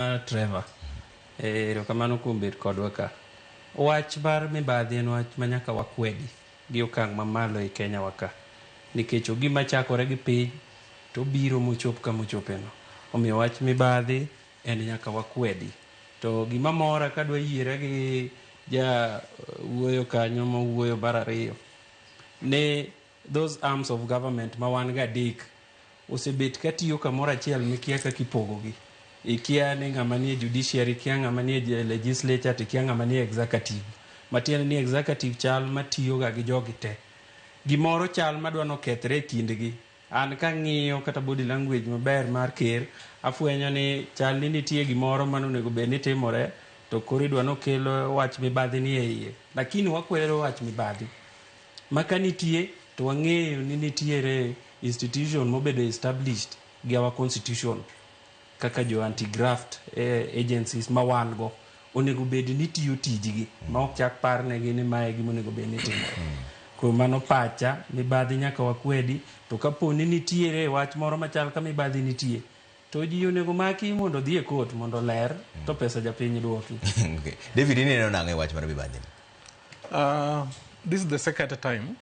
Trevor, erokamano kuom bet kodwa ka. Wach mar mibadhi en wach manyaka wakwedi gi okang' mamalo e Kenya waka. Nikech ogima chakore gi piny to biro mochop kama ochopeno. Omiyo wach mibadhi en nyaka wakwedi. To gima mora kadwa yiere gi ja wuoyo kanyo mawuoyo mar ariyo. Ne those arms of government ma wan ga adek osebet katiyo kamoro achiel mikia kaka ipogogi. Ikia ni ng'ama nie judiciary, ikia ng'ama nie legislature, ikia ng'ama nie executive. Matiende ni executive chal matiyo ga gi jogi te. Gimoro chal madwano kethre e kindgi. An kang'iyo kata body language maber mar ker, afwenyo ni chal ni nitie gimoro manonego bed ni timore, to koro idwano kelo wach mibadhi ni e iye. Lakini wakwero wach mibadhi. Maka nitie to wang'eyo ni nitiere institution mobedo established gi our constitution kaka jo anti-graft agencies ma wan go onego bed ni tiyo tijgi ma ok chak parnegi ni mae gima onego bed ni timore. Kuom mano pacha mibadhi nyaka wakwedi, to kapo ni nitiere wach moro machal ka mibadhi nitie to ji onego maki mondo dhi e court mondo ler to pesa japiny duoki. Okay. David, ineno nang'o e wach mar mibadhi? This is the second time